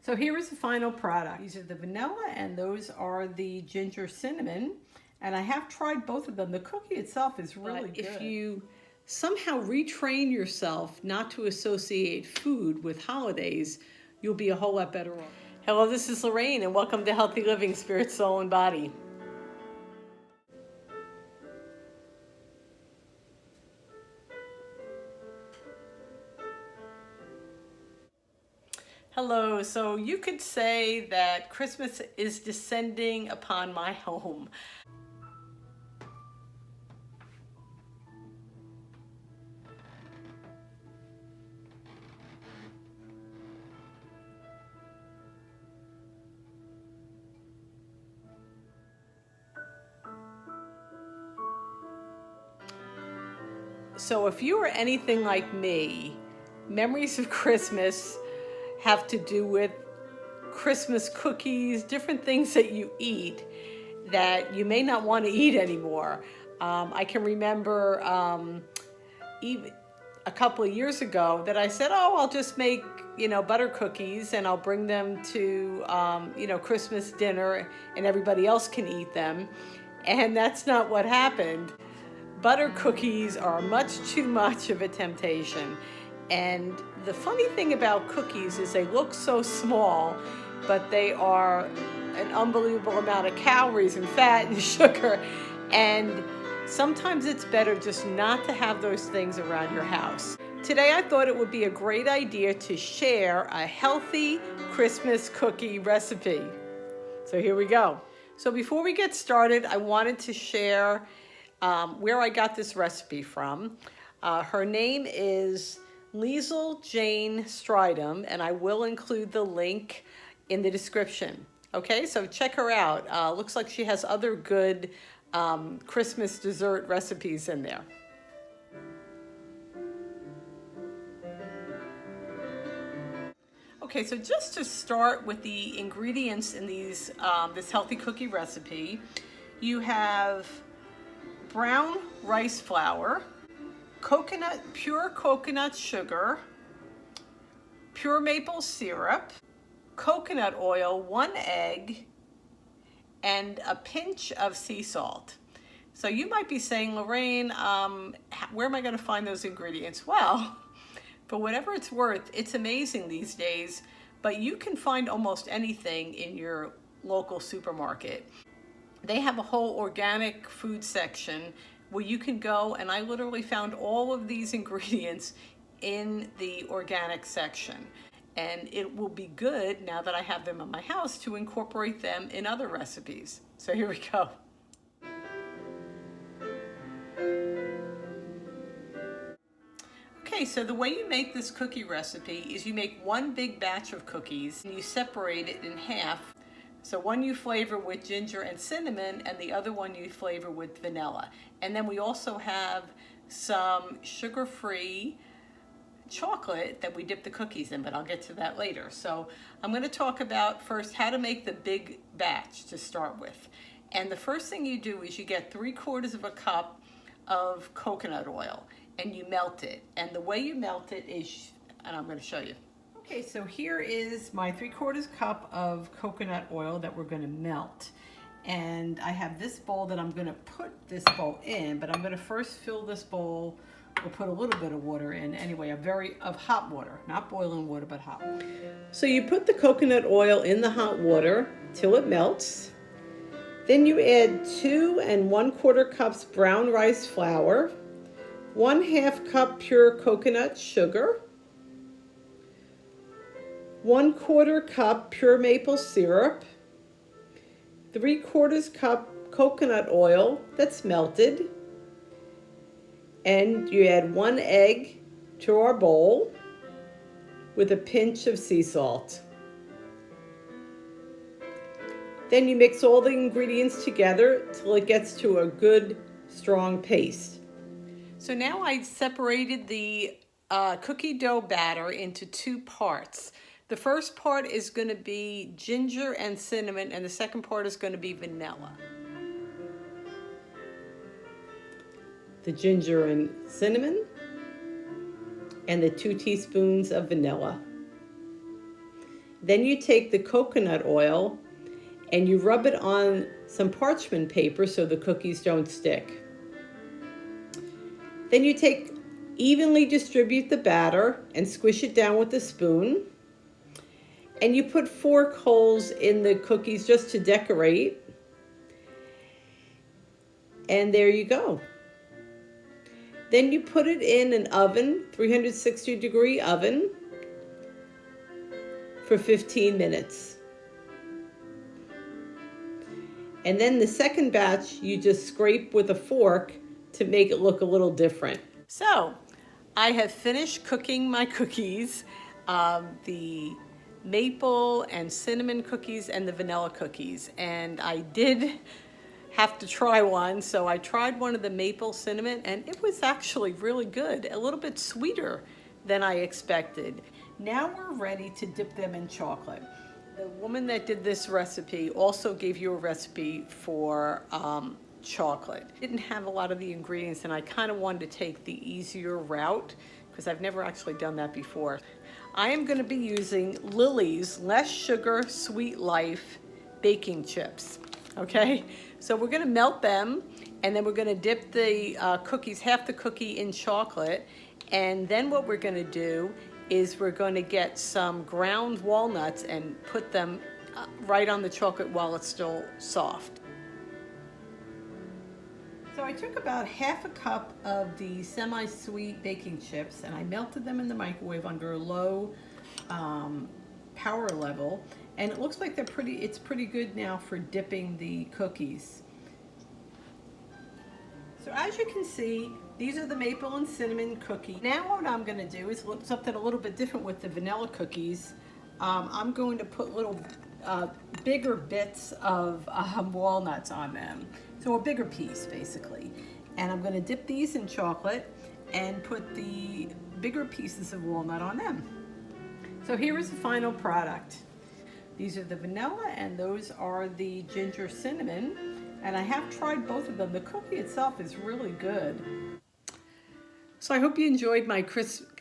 So here is the final product. These are the vanilla and those are the ginger cinnamon. And I have tried both of them. The cookie itself is really good. If you somehow retrain yourself not to associate food with holidays, you'll be a whole lot better off. Hello, this is Lorraine and welcome to Healthy Living, Spirit, Soul, and Body. Hello, so you could say that Christmas is descending upon my home. So if you are anything like me, memories of Christmas have to do with Christmas cookies, different things that you eat that you may not want to eat anymore. I can remember even a couple of years ago that I said, oh, I'll just make, butter cookies and I'll bring them to, Christmas dinner and everybody else can eat them. And that's not what happened. Butter cookies are much too much of a temptation. And the funny thing about cookies is they look so small, but they are an unbelievable amount of calories and fat and sugar. And sometimes it's better just not to have those things around your house. Today I thought it would be a great idea to share a healthy Christmas cookie recipe. So here we go. So before we get started, I wanted to share where I got this recipe from. Her name is Liesl Jane Stridham, and I will include the link in the description. Okay, so check her out. Looks like she has other good Christmas dessert recipes in there. Okay, so just to start with the ingredients in these this healthy cookie recipe, you have brown rice flour, pure coconut sugar, pure maple syrup, coconut oil, 1 egg, and a pinch of sea salt. So you might be saying, Lorraine, where am I going to find those ingredients? Well, for whatever it's worth, it's amazing these days, but you can find almost anything in your local supermarket. They have a whole organic food section where you can go, and I literally found all of these ingredients in the organic section. And it will be good, now that I have them in my house, to incorporate them in other recipes. So here we go. Okay, so the way you make this cookie recipe is you make one big batch of cookies and you separate it in half. So one you flavor with ginger and cinnamon and the other one you flavor with vanilla. And then we also have some sugar-free chocolate that we dip the cookies in, but I'll get to that later. So I'm going to talk about first how to make the big batch to start with. And the first thing you do is you get 3/4 of a cup of coconut oil and you melt it. And the way you melt it is, and I'm going to show you. Okay, so here is my 3/4 cup of coconut oil that we're going to melt. And I have this bowl that I'm going to put this bowl in, but I'm going to first fill this bowl. We'll put a little bit of water in anyway, of hot water, not boiling water, but hot water. So you put the coconut oil in the hot water till it melts. Then you add 2 1/4 cups brown rice flour, 1/2 cup pure coconut sugar, 1/4 cup pure maple syrup, 3/4 cup coconut oil that's melted, and you add 1 egg to our bowl with a pinch of sea salt. Then you mix all the ingredients together till it gets to a good strong paste. So now I've separated the cookie dough batter into 2 parts. The first part is going to be ginger and cinnamon, and the second part is going to be vanilla. The ginger and cinnamon, and the 2 teaspoons of vanilla. Then you take the coconut oil and you rub it on some parchment paper so the cookies don't stick. Then you evenly distribute the batter and squish it down with a spoon. And you put fork holes in the cookies just to decorate. And there you go. Then you put it in an oven, 360-degree oven, for 15 minutes. And then the second batch, you just scrape with a fork to make it look a little different. So, I have finished cooking my cookies, the maple and cinnamon cookies and the vanilla cookies. And I did have to try one, so I tried one of the maple cinnamon and it was actually really good, a little bit sweeter than I expected. Now we're ready to dip them in chocolate. The woman that did this recipe also gave you a recipe for chocolate. Didn't have a lot of the ingredients and I kind of wanted to take the easier route because I've never actually done that before. I am going to be using Lily's Less Sugar Sweet Life baking chips. Okay, so we're going to melt them and then we're going to dip the cookies, half the cookie in chocolate, and then what we're going to do is we're going to get some ground walnuts and put them right on the chocolate while it's still soft. So I took about half a cup of the semi-sweet baking chips and I melted them in the microwave under a low power level, and it looks like it's pretty good now for dipping the cookies. So as you can see, these are the maple and cinnamon cookie. Now what I'm going to do is something a little bit different with the vanilla cookies. I'm going to put little bigger bits of walnuts on them. So a bigger piece basically. And I'm going to dip these in chocolate and put the bigger pieces of walnut on them. So here is the final product. These are the vanilla and those are the ginger cinnamon. And I have tried both of them. The cookie itself is really good. So I hope you enjoyed my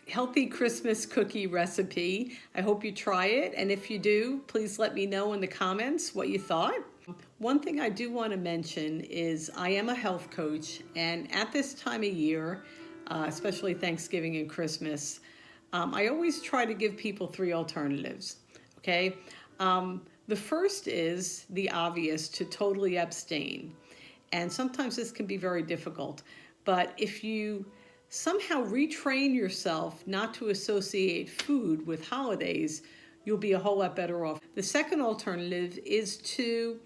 healthy Christmas cookie recipe. I hope you try it. And if you do, please let me know in the comments what you thought. One thing I do want to mention is I am a health coach. And at this time of year, especially Thanksgiving and Christmas, I always try to give people 3 alternatives. Okay. The first is the obvious, to totally abstain. And sometimes this can be very difficult. But if you somehow retrain yourself not to associate food with holidays, you'll be a whole lot better off. The second alternative is to,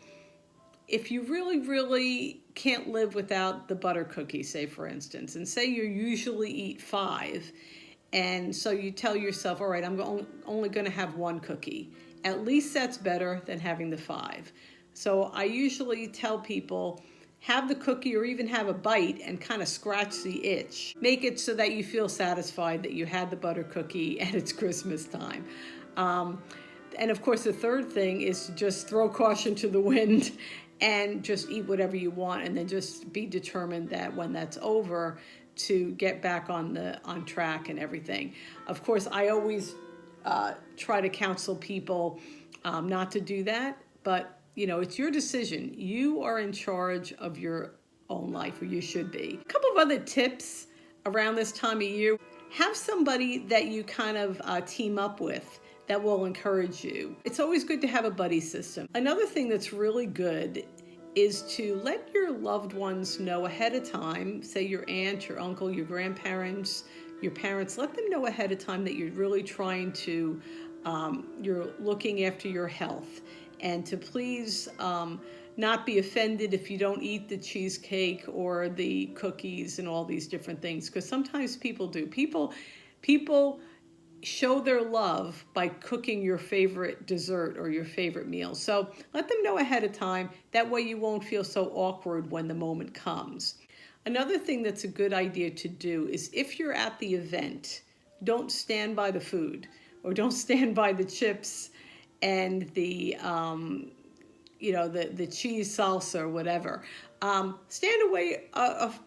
if you really can't live without the butter cookie, say for instance, and say you usually eat 5, and so you tell yourself, all right, I'm only going to have 1 cookie. At least that's better than having the 5. So I usually tell people, have the cookie or even have a bite and kind of scratch the itch. Make it so that you feel satisfied that you had the butter cookie and it's Christmas time. And of course, the third thing is to just throw caution to the wind and just eat whatever you want, and then just be determined that when that's over to get back on track and everything. Of course, I always try to counsel people not to do that, but you know, it's your decision. You are in charge of your own life, or you should be. A couple of other tips around this time of year. Have somebody that you kind of team up with that will encourage you. It's always good to have a buddy system. Another thing that's really good is to let your loved ones know ahead of time, say your aunt, your uncle, your grandparents, your parents, let them know ahead of time that you're really trying to, you're looking after your health, and to please not be offended if you don't eat the cheesecake or the cookies and all these different things, because sometimes people do. People show their love by cooking your favorite dessert or your favorite meal. So let them know ahead of time. That way you won't feel so awkward when the moment comes. Another thing that's a good idea to do is, if you're at the event, don't stand by the food, or don't stand by the chips and the the cheese salsa or whatever. Stand away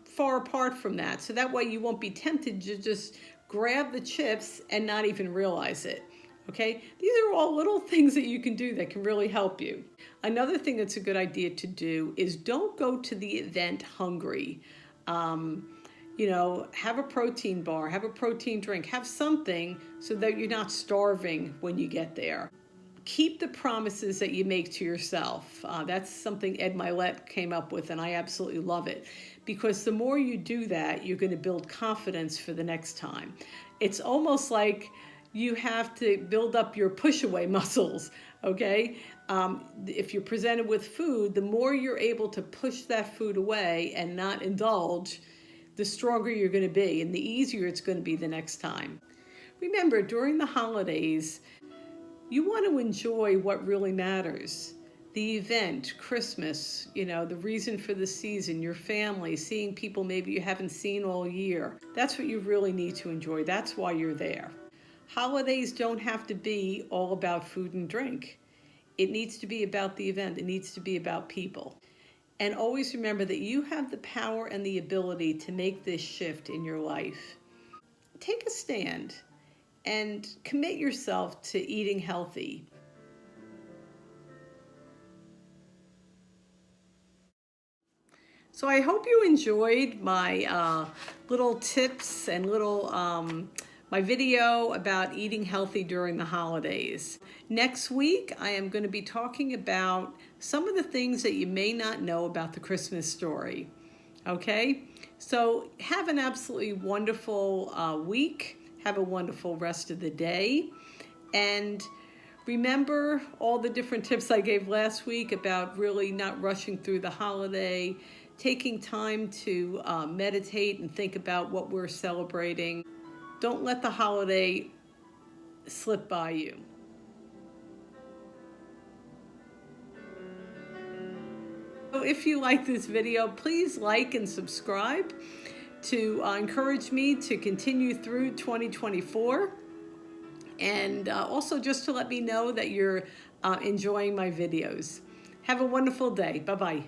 far apart from that, so that way you won't be tempted to just grab the chips and not even realize it. Okay, these are all little things that you can do that can really help you. Another thing that's a good idea to do is don't go to the event hungry. Um, have a protein bar, have a protein drink, have something so that you're not starving when you get there. Keep the promises that you make to yourself. That's something Ed Milet came up with, and I absolutely love it. Because the more you do that, you're going to build confidence for the next time. It's almost like you have to build up your push away muscles, okay? If you're presented with food, the more you're able to push that food away and not indulge, the stronger you're going to be, and the easier it's going to be the next time. Remember, during the holidays, you want to enjoy what really matters. The event, Christmas, the reason for the season, your family, seeing people maybe you haven't seen all year. That's what you really need to enjoy. That's why you're there. Holidays don't have to be all about food and drink. It needs to be about the event. It needs to be about people. And always remember that you have the power and the ability to make this shift in your life. Take a stand and commit yourself to eating healthy. So I hope you enjoyed my little tips and my video about eating healthy during the holidays. Next week, I am going to be talking about some of the things that you may not know about the Christmas story. Okay? So have an absolutely wonderful week. Have a wonderful rest of the day. And remember all the different tips I gave last week about really not rushing through the holiday, taking time to meditate and think about what we're celebrating. Don't let the holiday slip by you. So if you like this video, please like and subscribe to encourage me to continue through 2024. And also just to let me know that you're enjoying my videos. Have a wonderful day. Bye-bye.